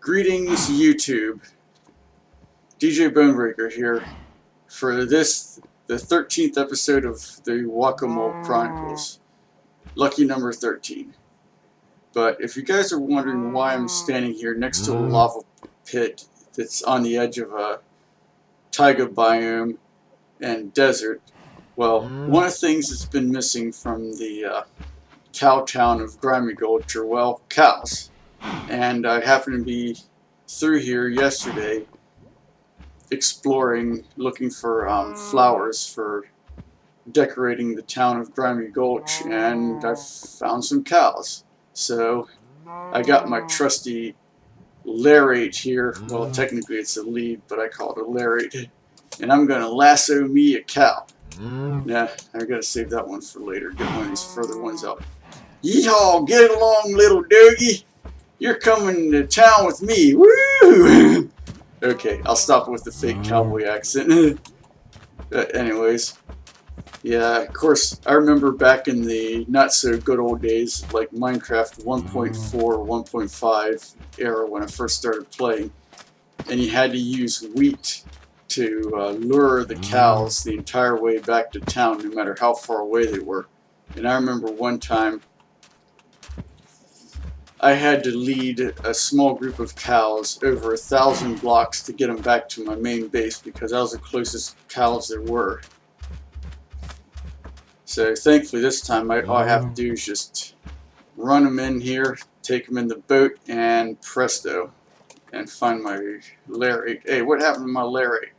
Greetings, YouTube. DJ Bonebreaker here for this, the 13th episode of the Múul Chronicles. Lucky number 13. But if you guys are wondering why I'm standing here next to a lava pit that's on the edge of a taiga biome and desert, well, one of the things that's been missing from the cow town of Grimy Gulch are, well, cows. And I happened to be through here yesterday exploring, looking for flowers for decorating the town of Grimy Gulch, and I found some cows. So I got my trusty larate here. Well, technically it's a lead, but I call it a larate. And I'm going to lasso me a cow. Nah, I gotta save that one for later. Get one of these further ones out. Yeehaw! Get along, little Dogie! You're coming to town with me! Woo! Okay, I'll stop with the fake cowboy accent. Anyways, yeah, of course, I remember back in the not so good old days, like Minecraft 1.4, 1.5 era when I first started playing, and you had to use wheat to lure the cows the entire way back to town, no matter how far away they were. And I remember one time I had to lead a small group of cows over 1,000 blocks to get them back to my main base because I was the closest cows there were. So thankfully this time all I have to do is just run them in here, take them in the boat, and presto, and find my larate. Hey, what happened to my larate?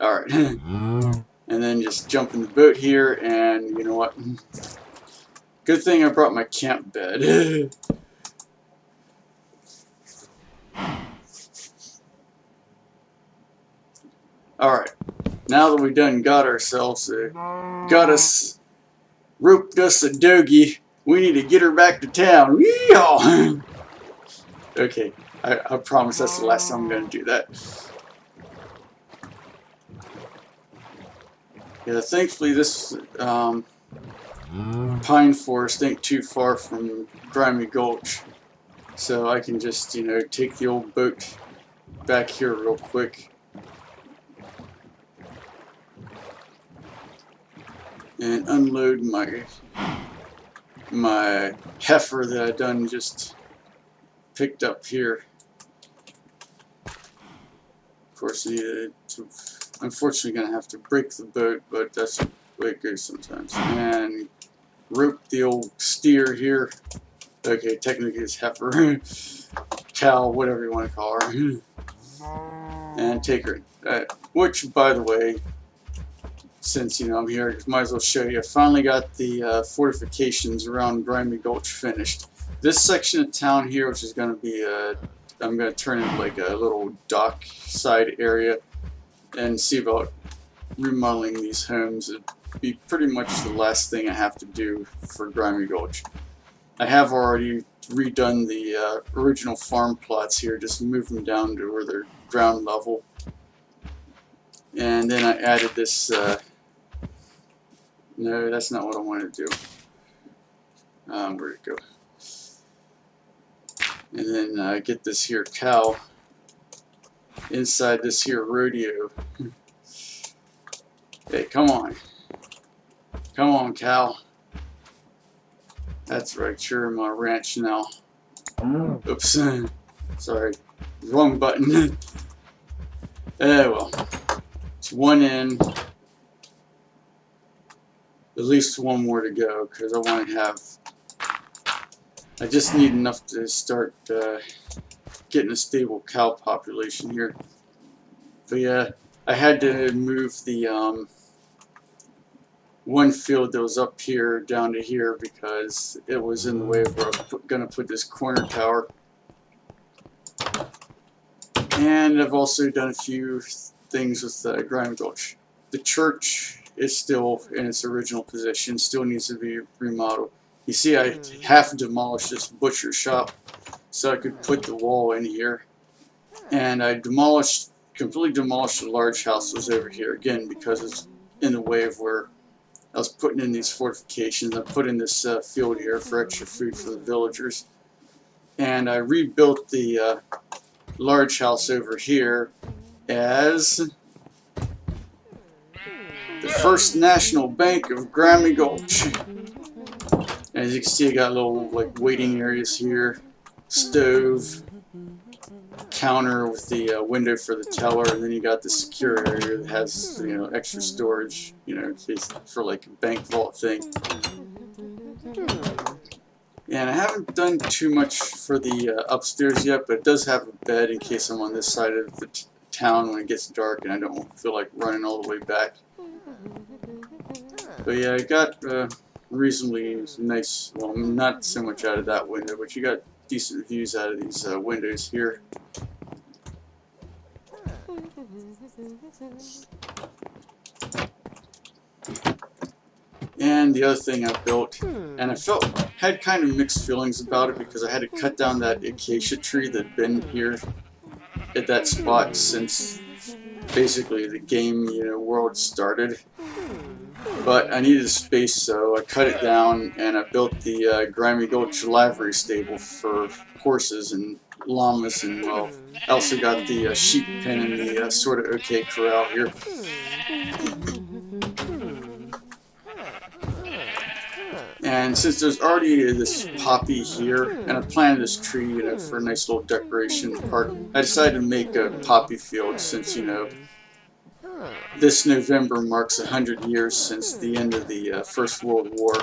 Alright. And then just jump in the boat here, and you know what? Good thing I brought my camp bed. Alright, now that we done got ourselves roped us a Dogie, we need to get her back to town. Yeehaw! Okay, I promise that's the last time I'm going to do that. Yeah, thankfully this pine forest ain't too far from Grimy Gulch, so I can just, you know, take the old boat back here real quick and unload my heifer that I done just picked up here. Of course, unfortunately gonna have to break the boat, but that's the way it goes sometimes. And rope the old steer here. Okay, technically it's heifer, cow, whatever you want to call her, and take her. Which, by the way, since you know I'm here, might as well show you. I finally got the fortifications around Grimy Gulch finished. This section of town here, which is going to be I'm going to turn into like a little dock side area and see about remodeling these homes. It'd be pretty much the last thing I have to do for Grimy Gulch. I have already redone the original farm plots here, just move them down to where they're ground level. And then I added this, no, that's not what I wanted to do. Where'd it go? And then get this here cow inside this here rodeo. Hey, come on. Come on, cow. That's right, you're in my ranch now. Oops. Sorry. Wrong button. Well. It's one in. At least one more to go, because I want to have... I just need enough to start getting a stable cow population here. But yeah, I had to move the one field that was up here down to here because it was in the way of where I was going to put this corner tower. And I've also done a few things with Grimy Gulch. The church is still in its original position, still needs to be remodeled. You see, I half demolished this butcher shop so I could put the wall in here. And I completely demolished the large house that was over here, again, because it's in the way of where I was putting in these fortifications. I put in this field here for extra food for the villagers. And I rebuilt the large house over here as the First National Bank of Grimy Gulch. As you can see, I got little like waiting areas here, stove, counter with the window for the teller, and then you got the secure area that has, you know, extra storage, you know, in case for like a bank vault thing. And I haven't done too much for the upstairs yet, but it does have a bed in case I'm on this side of the town when it gets dark and I don't feel like running all the way back. But yeah, I got reasonably nice, well, not so much out of that window, but you got decent views out of these windows here. And the other thing I built, and I had kind of mixed feelings about it because I had to cut down that acacia tree that had been here at that spot since basically the game, you know, world started. But I needed space, so I cut it down and I built the Grimy Gulch livery stable for horses and llamas, and well, I also got the sheep pen and the sort of okay corral here. And since there's already this poppy here, and I planted this tree, you know, for a nice little decoration park, I decided to make a poppy field since, you know, this November marks 100 years since the end of the First World War.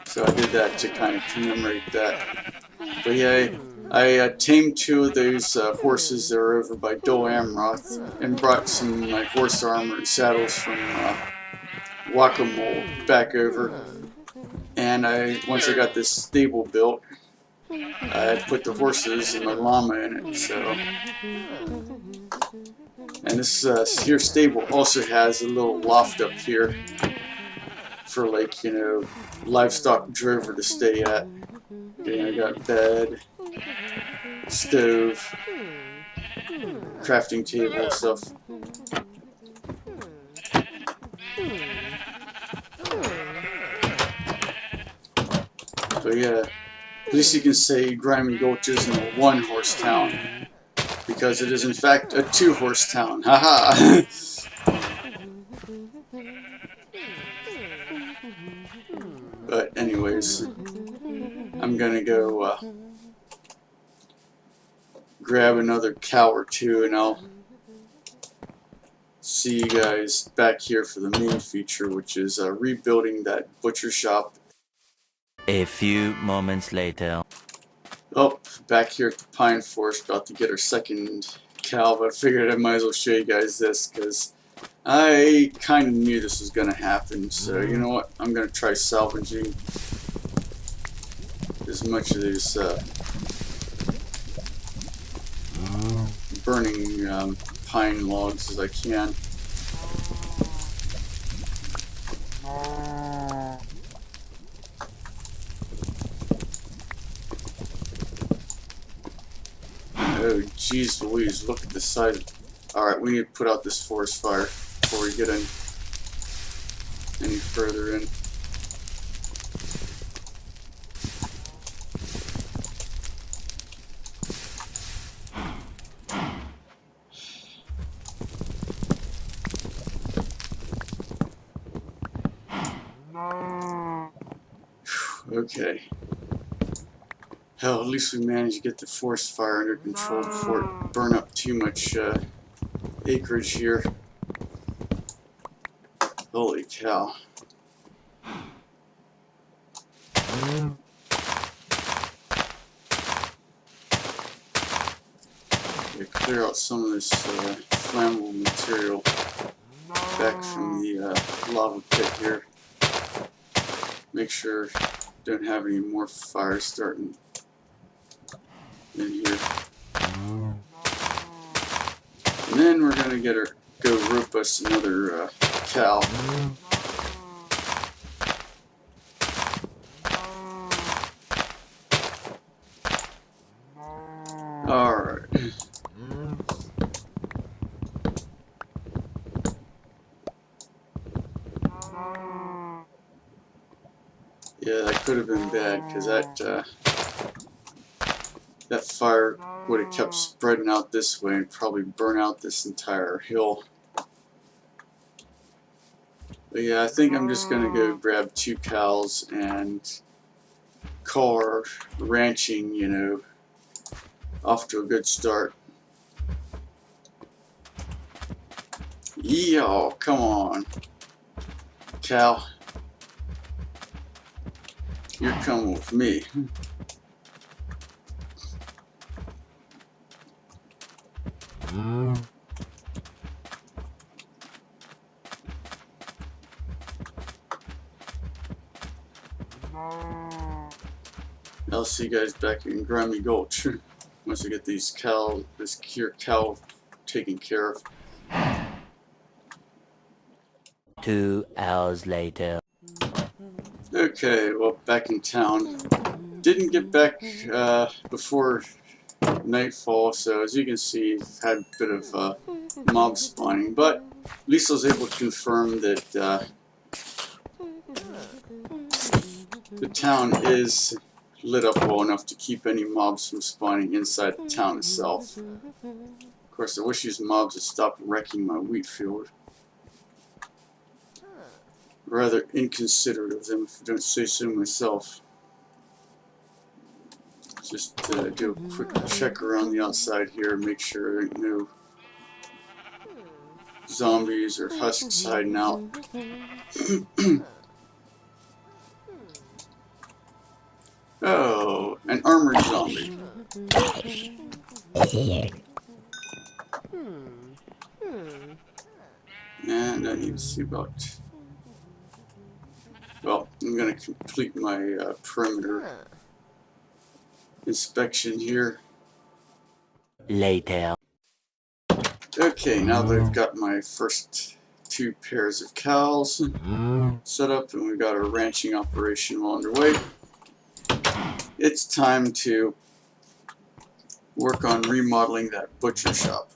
So I did that to kind of commemorate that. But yeah, I tamed 2 of those horses that were over by Dole Amroth and brought some like horse armor and saddles from Múul back over. And once I got this stable built, I put the horses and my llama in it. So, and this here stable also has a little loft up here for, like, you know, livestock drover to stay at. Okay, I got bed, stove, crafting table and stuff. So yeah, at least you can say Grimy Gulch isn't a 1-horse town, because it is in fact a 2-horse town. Haha! But anyways, I'm gonna go grab another cow or 2, and I'll see you guys back here for the main feature, which is rebuilding that butcher shop. A few moments later. Oh, back here at the pine forest, about to get our second cow, but I figured I might as well show you guys this, because I kind of knew this was going to happen. So, you know what, I'm going to try salvaging as much of these burning pine logs as I can. Oh, jeez Louise, look at the size. Alright, we need to put out this forest fire before we get any further in. Okay. Hell, at least we managed to get the forest fire under control before it burned up too much acreage here. Holy cow. Clear out some of this flammable material back from the lava pit here. Make sure don't have any more fires starting in here. And then we're gonna go rope us another cow. Alright. Yeah, that could have been bad, because that that fire would have kept spreading out this way and probably burn out this entire hill. But yeah, I think I'm just gonna go grab 2 cows and call our ranching, you know, off to a good start. Yo, come on, cow. You're coming with me. I'll see you guys back in Grimy Gulch once I get this cow taken care of. 2 hours later. Okay, well, back in town. Didn't get back before nightfall, so as you can see, had a bit of mob spawning, but at least I was able to confirm that the town is lit up well enough to keep any mobs from spawning inside the town itself. Of course, I wish these mobs would stop wrecking my wheat field. Rather inconsiderate of them, if I don't say so myself. Just do a quick check around the outside here, make sure there ain't no zombies or husks hiding out. Oh, an armored zombie. And I need to see about... Well, I'm going to complete my perimeter inspection here. Later. Okay, now that I've got my first 2 pairs of cows set up and we've got our ranching operation well underway, it's time to work on remodeling that butcher shop.